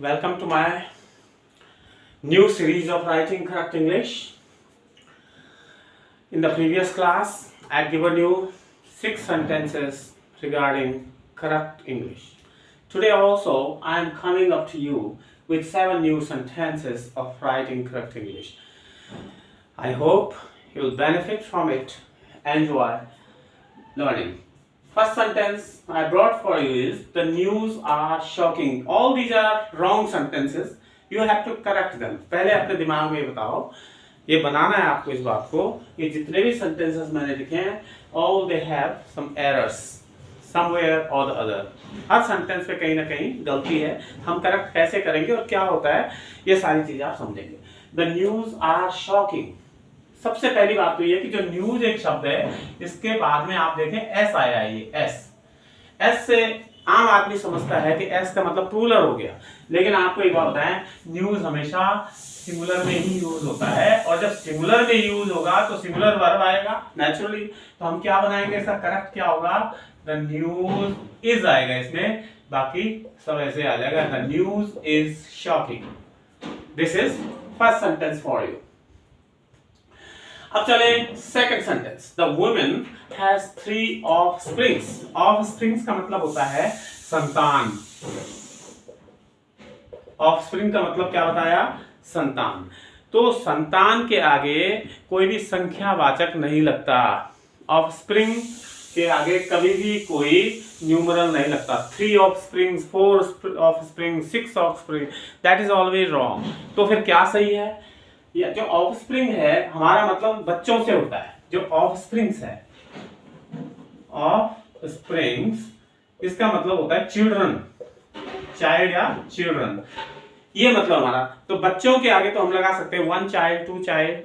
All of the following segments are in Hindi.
Welcome to my new series of writing correct English. In the previous class, I had given you 6 sentences regarding correct English. Today also, I am coming up to you with 7 new sentences of writing correct English. I hope you will benefit from it, enjoy learning. First sentence I brought for you is the news are shocking. All these are wrong sentences. You have to correct them. पहले अपने दिमाग में बताओ, ये बनाना है आपको इस बात को, ये जितने भी sentences मैंने लिखे हैं, all they have some errors somewhere or the other. Her sentence पे कहीं ना कहीं गलती है. हम correct कैसे करेंगे और क्या होता है, ये सारी चीजें आप समझेंगे. The news are shocking. सबसे पहली बात तो ये कि जो न्यूज एक शब्द है, इसके बाद में आप देखें एस आया है. ये एस से आम आदमी समझता है कि एस का मतलब प्लूरल हो गया, लेकिन आपको एक बात बताएं, न्यूज हमेशा सिंगुलर में ही यूज होता है, और जब सिंगुलर में यूज होगा तो सिंगुलर वर्ब आएगा नेचुरली. तो हम क्या बनाएंगे, इसका करेक्ट क्या होगा, द न्यूज इज आएगा इसमें, बाकी सब ऐसे आ जाएगा, the news is shocking. This is first sentence for you. अब चले second sentence. The woman has 3 offsprings. Offsprings का मतलब होता है संतान. ऑफस्प्रिंग का मतलब क्या बताया, संतान. तो संतान के आगे कोई भी संख्यावाचक नहीं लगता. ऑफस्प्रिंग के आगे कभी भी कोई न्यूमरल नहीं लगता. 3 offsprings, 4 offspring, 6 offspring, that is always wrong. तो फिर क्या सही है, या जो ऑफस्प्रिंग है हमारा मतलब बच्चों से होता है. जो ऑफस्प्रिंग्स है, ऑफस्प्रिंग्स, इसका मतलब होता है चिल्ड्रन, चाइल्ड या चिल्ड्रन, ये मतलब हमारा. तो बच्चों के आगे तो हम लगा सकते हैं 1 चाइल्ड, 2 चाइल्ड,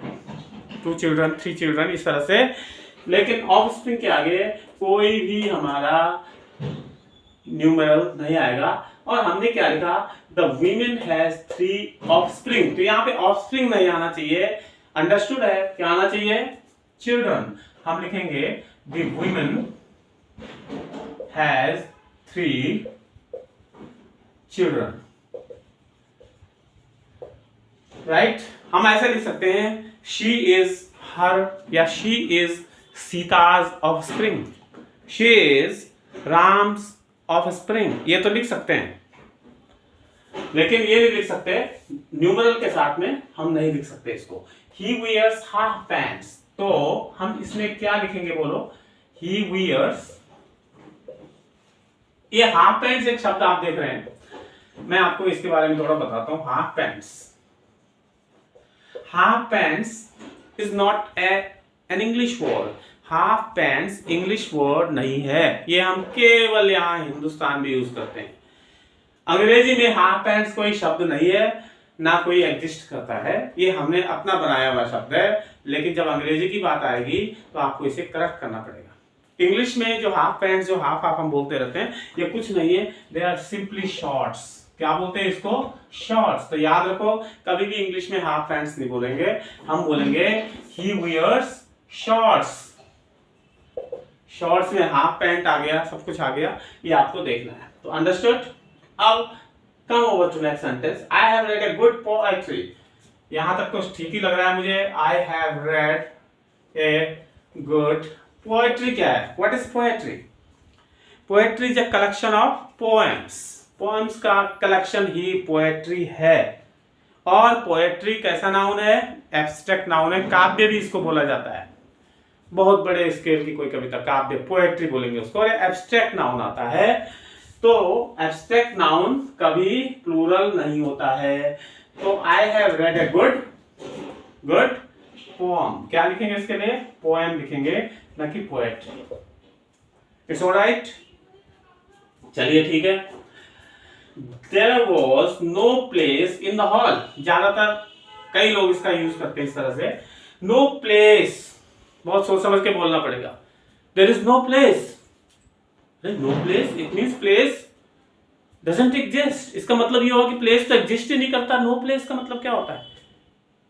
2 चिल्ड्रन, 3 चिल्ड्रन, इस तरह से. लेकिन ऑफस्प्रिंग के आगे कोई भी हमारा न्यूमेरल नहीं आएगा. और हमने क्या लिखा, द वीमेन हैज 3 ऑफस्प्रिंग. तो यहाँ पे ऑफस्प्रिंग नहीं आना चाहिए, अंडरस्टूड है, क्या आना चाहिए, चिल्ड्रन. हम लिखेंगे the women has 3 children. Right, हम ऐसे लिख सकते हैं, शी इज हर, या she is Sita's offspring, she is Ram's offspring. ये तो लिख सकते हैं, लेकिन ये नहीं लिख सकते न्यूमरल के साथ में, हम नहीं लिख सकते इसको. ही वियर्स हाफ पैंट्स. तो हम इसमें क्या लिखेंगे, बोलो, ही वियर्स. ये हाफ पैंट्स एक शब्द आप देख रहे हैं, मैं आपको इसके बारे में थोड़ा बताता हूं. Half pants, half pants is not an English word. Half pants English word नहीं है, ये हम केवल यहां हिंदुस्तान में यूज करते हैं. अंग्रेजी में हाफ पैंट्स कोई शब्द नहीं है, ना कोई एग्जिस्ट करता है, ये हमने अपना बनाया हुआ शब्द है. लेकिन जब अंग्रेजी की बात आएगी तो आपको इसे करेक्ट करना पड़ेगा. इंग्लिश में जो हाफ पैंट्स, जो हाफ हाफ हम बोलते रहते हैं, ये कुछ नहीं है, दे आर सिंपली शॉर्ट्स. क्या बोलते हैं इसको, शॉर्ट्स. तो याद रखो, कभी भी इंग्लिश में हाफ पैंट्स नहीं बोलेंगे, हम बोलेंगे ही वियर्स शॉर्ट्स. शॉर्ट्स में हाफ पैंट आ गया, सब कुछ आ गया, ये आपको देखना है. तो अंडरस्टूड. अब come over to next sentence. I have read a good poetry. यहां तक तो ठीक ही लग रहा है मुझे. I have read a good poetry. क्या है, what is poetry? Poetry is a collection of poems. Poems का कलेक्शन ही पोएट्री है. और पोएट्री कैसा नाउन है, एब्स्ट्रैक्ट नाउन है. काव्य भी इसको बोला जाता है. बहुत बड़े स्केल की कोई कविता काव्य, पोएट्री बोलेंगे उसको. और एब्स्ट्रैक्ट नाउन आता है. तो एब्स्ट्रैक्ट नाउन कभी प्लूरल नहीं होता है. तो आई have read a good poem. क्या लिखेंगे इसके लिए, पोएम लिखेंगे, ना कि पोएट्री. It's alright. चलिए ठीक है. There was no place in the hall. ज्यादातर कई लोग इसका यूज करते हैं इस तरह से. No place, बहुत सोच समझ के बोलना पड़ेगा. There is no place. No place, it means place doesn't exist. इसका मतलब ये होगा कि place तो exist ही नहीं करता. No place का मतलब क्या होता है,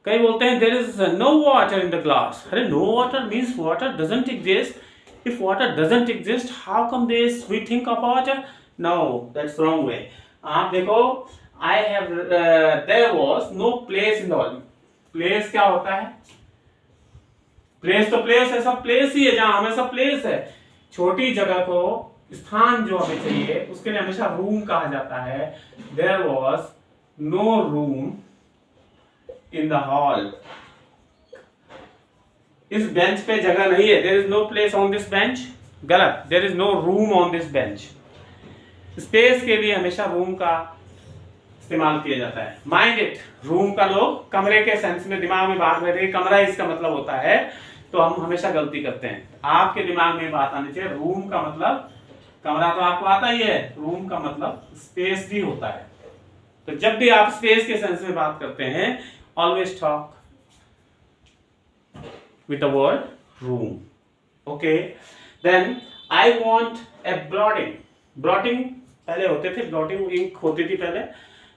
कई बोलते हैं there is no water in the glass. अरे no water means water doesn't exist. If water doesn't exist, how come we think of water? No, that's wrong way. आप देखो, I have there was no place in the hall. Place क्या होता है? प्लेस तो प्लेस है, सब प्लेस ही है, जहां हमेशा प्लेस है। छोटी जगह को स्थान जो हमें चाहिए उसके लिए हमेशा रूम कहा जाता है। There was no room in the hall. इस बेंच पे जगह नहीं है। There is no place on this bench, गलत। There is no room on this bench. Space के लिए हमेशा रूम का इस्तेमाल किया जाता है। माइंड इट, रूम का लोग कमरे के सेंस में दिमाग में बात करते हैं, कमरा इसका मतलब होता है, तो हम हमेशा गलती करते हैं। आपके दिमाग में बात आनी चाहिए, रूम का मतलब कमरा तो आपको आता ही है, रूम का मतलब स्पेस भी होता है। तो जब भी आप स्पेस के सेंस में बात करते हैं, always talk with the word room. Okay, then I want a blotting. Blotting पहले होते थे, blotting इंक होती थी पहले,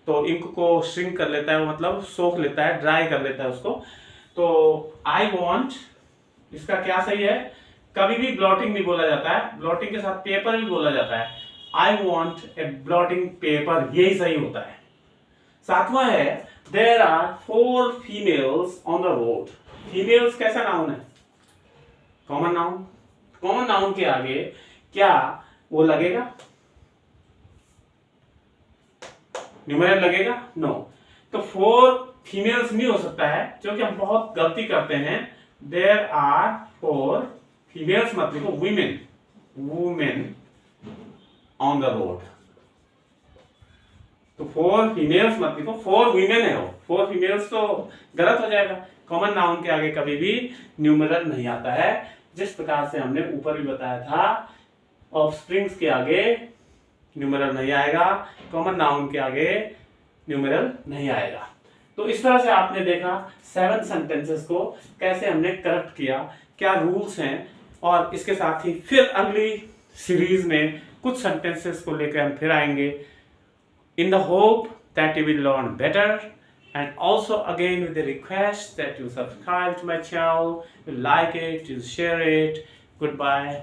तो इंक को श्रिंक कर लेता है, मतलब सोख लेता है, ड्राई कर लेता है उसको। तो I want, इसका क्या सही है? कभी भी ब्लॉटिंग नहीं बोला जाता है, ब्लॉटिंग के साथ पेपर भी बोला जाता है। I want a blotting paper, यही सही होता है। सातवां है there are 4 females on the road. Females कैसा नाउन है? Common noun. कॉमन नाउन के आगे क्या वो लगेगा? न्यूमेरल लगेगा? नो। तो 4 फीमेल्स नहीं हो सकता है, क्योंकि हम बहुत गलती करते हैं। देयर आर 4 फीमेल्स मत लिखो, women, women on the road. तो 4 फीमेल्स मत लिखो, 4 वीमेन है वो। 4 फीमेल्स तो गलत हो जाएगा। कॉमन नाउन के आगे कभी भी न्यूमेरल नहीं आता है, जिस प्रकार से हमने ऊपर भी बताया था। ऑफस्प्रिंग्स के आगे न्यूमेरल नहीं आएगा, कॉमन नाउन के आगे न्यूमेरल नहीं आएगा। तो इस तरह से आपने देखा 7 सेंटेंसेस को कैसे हमने करेक्ट किया, क्या रूल्स हैं, और इसके साथ ही फिर अगली सीरीज में कुछ सेंटेंसेस को लेकर हम फिर आएंगे, in the hope that you will learn better, and also again with the request that you subscribe to my channel, you like it, you share it. Goodbye.